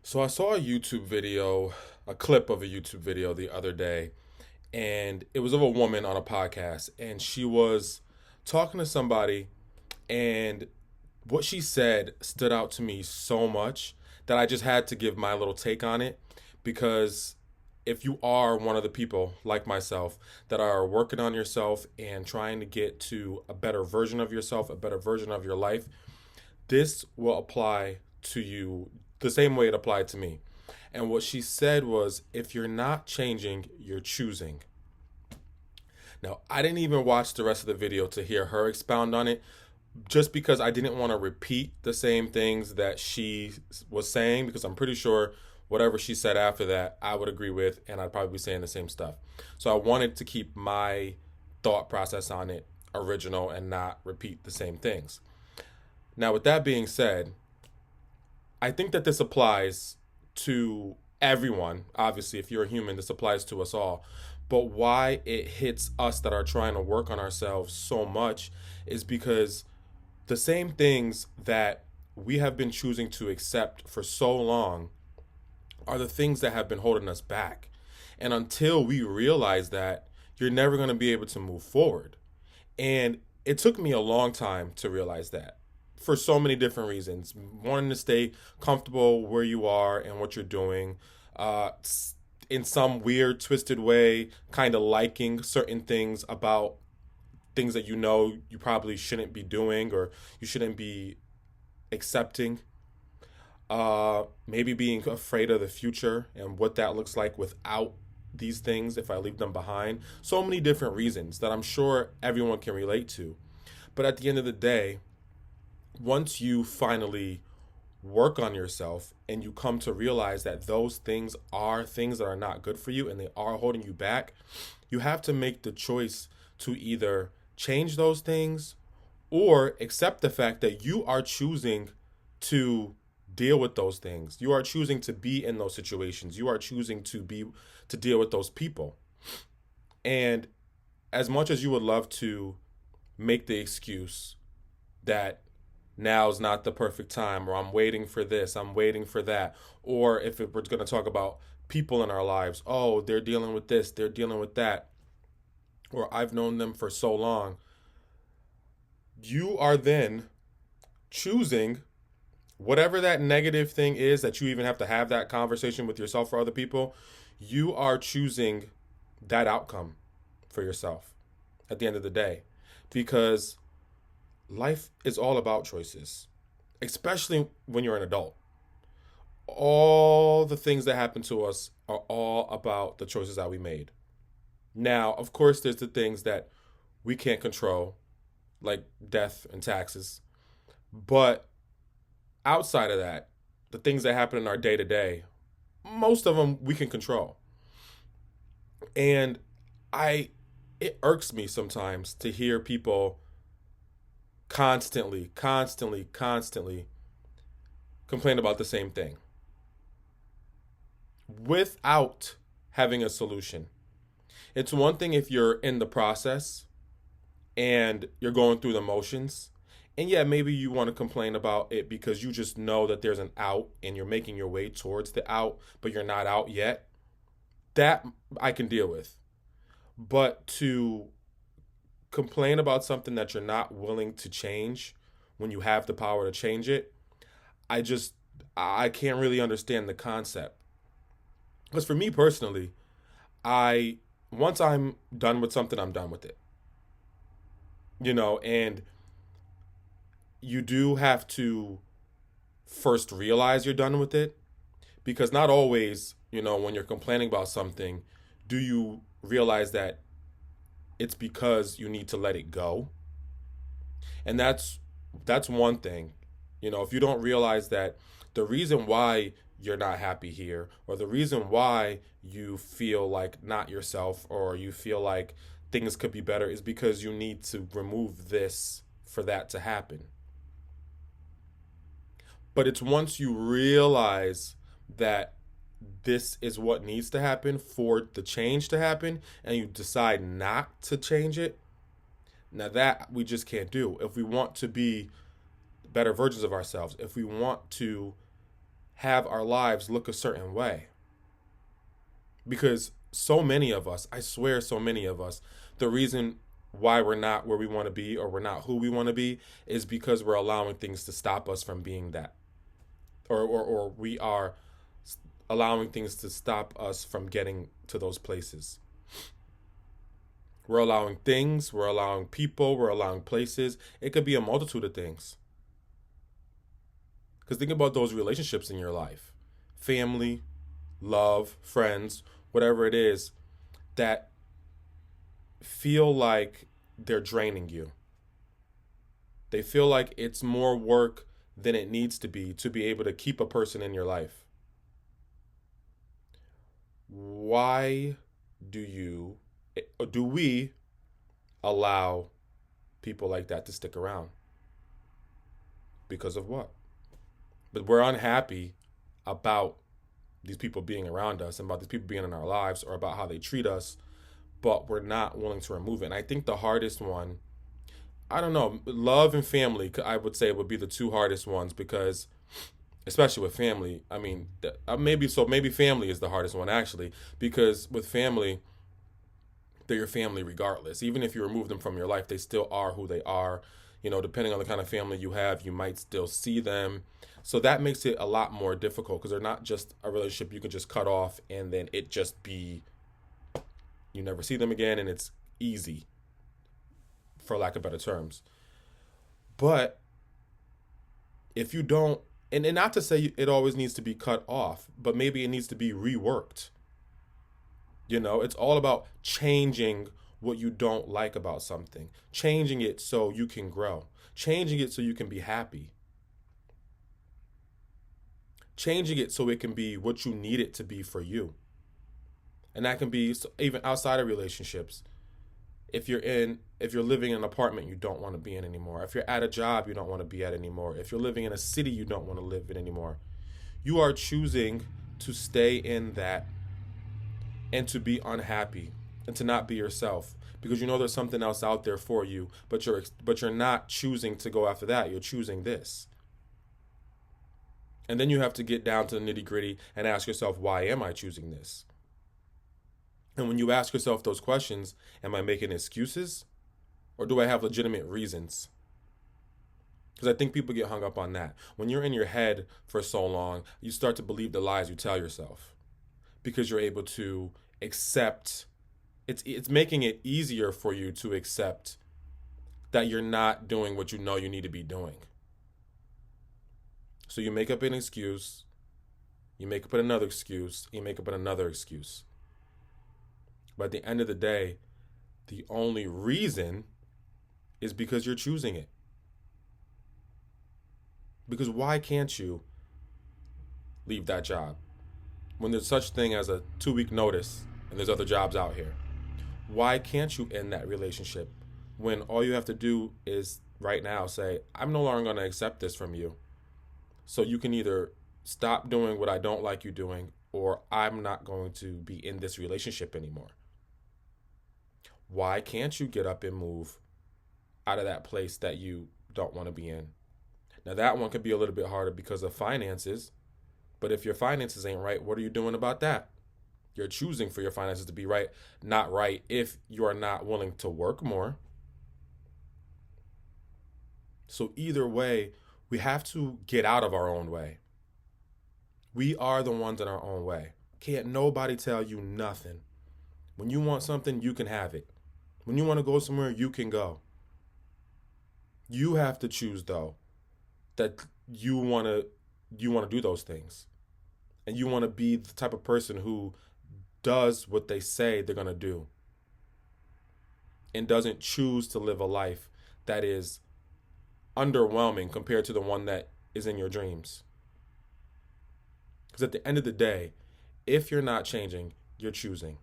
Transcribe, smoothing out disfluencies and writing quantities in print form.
So I saw a YouTube video, a clip of a YouTube video the other day, and it was of a woman on a podcast, and she was talking to somebody, and what she said stood out to me so much that I just had to give my little take on it because if you are one of the people like myself that are working on yourself and trying to get to a better version of yourself, a better version of your life, this will apply to you the same way it applied to me. And what she said was, if you're not changing, you're choosing. Now, I didn't even watch the rest of the video to hear her expound on it, just because I didn't want to repeat the same things that she was saying, because I'm pretty sure whatever she said after that, I would agree with, and I'd probably be saying the same stuff. So I wanted to keep my thought process on it original and not repeat the same things. Now, with that being said, I think that this applies to everyone. Obviously, if you're a human, this applies to us all. But why it hits us that are trying to work on ourselves so much is because the same things that we have been choosing to accept for so long are the things that have been holding us back. And until we realize that, you're never going to be able to move forward. And it took me a long time to realize that for so many different reasons. Wanting to stay comfortable where you are and what you're doing, uh, in some weird, twisted way, kind of liking certain things about things that you know you probably shouldn't be doing or you shouldn't be accepting. Maybe being afraid of the future and what that looks like without these things if I leave them behind. So many different reasons that I'm sure everyone can relate to. But at the end of the day, once you finally work on yourself and you come to realize that those things that are not good for you and they are holding you back, you have to make the choice to either change those things or accept the fact that you are choosing to deal with those things. You are choosing to be in those situations. You are choosing to deal with those people. And as much as you would love to make the excuse that now's not the perfect time, or I'm waiting for this, I'm waiting for that, or if we're going to talk about people in our lives, oh, they're dealing with this, they're dealing with that, or I've known them for so long, you are then choosing whatever that negative thing is that you even have to have that conversation with yourself or other people. You are choosing that outcome for yourself at the end of the day, because life is all about choices, especially when you're an adult. All the things that happen to us are all about the choices that we made. Now, of course, there's the things that we can't control, like death and taxes. But outside of that, the things that happen in our day to day, most of them we can control. And I, it irks me sometimes to hear people constantly complain about the same thing without having a solution. It's one thing if you're in the process and you're going through the motions. And yeah, maybe you want to complain about it because you just know that there's an out and you're making your way towards the out, but you're not out yet. That I can deal with. But to complain about something that you're not willing to change when you have the power to change it, I just I can't really understand the concept. Because for me personally, I once I'm done with something, I'm done with it. And you do have to first realize you're done with it, because not always, when you're complaining about something, do you realize that it's because you need to let it go. And that's one thing. If you don't realize that the reason why you're not happy here, or the reason why you feel like not yourself, or you feel like things could be better, is because you need to remove this for that to happen. But it's once you realize that this is what needs to happen for the change to happen, and you decide not to change it. Now, that we just can't do. If we want to be better versions of ourselves, if we want to have our lives look a certain way. Because so many of us, I swear, so many of us, the reason why we're not where we want to be or we're not who we want to be is because we're allowing things to stop us from being that. Or we are allowing things to stop us from getting to those places. We're allowing things, we're allowing people, we're allowing places. It could be a multitude of things. Because think about those relationships in your life: family, love, friends, whatever it is that feel like they're draining you. They feel like it's more work than it needs to be able to keep a person in your life. Why do you, or do we allow people like that to stick around? Because of what? But we're unhappy about these people being around us and about these people being in our lives or about how they treat us, but we're not willing to remove it. And I think the hardest one, I don't know, love and family, I would say would be the two hardest ones because, especially with family, I mean, maybe family is the hardest one actually, because with family, they're your family regardless. Even if you remove them from your life, they still are who they are. You know, depending on the kind of family you have, you might still see them. So that makes it a lot more difficult because they're not just a relationship you can just cut off and then it just be, you never see them again and it's easy, for lack of better terms. But if you don't, and not to say it always needs to be cut off, but maybe it needs to be reworked. You know, it's all about changing what you don't like about something, changing it so you can grow, changing it so you can be happy, changing it so it can be what you need it to be for you. And that can be even outside of relationships. If you're living in an apartment you don't want to be in anymore, if you're at a job you don't want to be at anymore, if you're living in a city you don't want to live in anymore, you are choosing to stay in that and to be unhappy and to not be yourself because you know there's something else out there for you, but you're not choosing to go after that. You're choosing this. And then you have to get down to the nitty-gritty and ask yourself, why am I choosing this? And when you ask yourself those questions, am I making excuses or do I have legitimate reasons? Because I think people get hung up on that. When you're in your head for so long, you start to believe the lies you tell yourself because you're able to accept. It's making it easier for you to accept that you're not doing what you know you need to be doing. So you make up an excuse, you make up another excuse, you make up another excuse. But at the end of the day, the only reason is because you're choosing it. Because why can't you leave that job when there's such thing as a 2-week notice and there's other jobs out here? Why can't you end that relationship when all you have to do is right now say, I'm no longer going to accept this from you. So you can either stop doing what I don't like you doing or I'm not going to be in this relationship anymore. Why can't you get up and move out of that place that you don't want to be in? Now, that one could be a little bit harder because of finances. But if your finances ain't right, what are you doing about that? You're choosing for your finances to be right, not right if you are not willing to work more. So either way, we have to get out of our own way. We are the ones in our own way. Can't nobody tell you nothing. When you want something, you can have it. When you want to go somewhere, you can go. You have to choose, though, that you want to do those things. And you want to be the type of person who does what they say they're going to do. And doesn't choose to live a life that is underwhelming compared to the one that is in your dreams. Because at the end of the day, if you're not changing, you're choosing.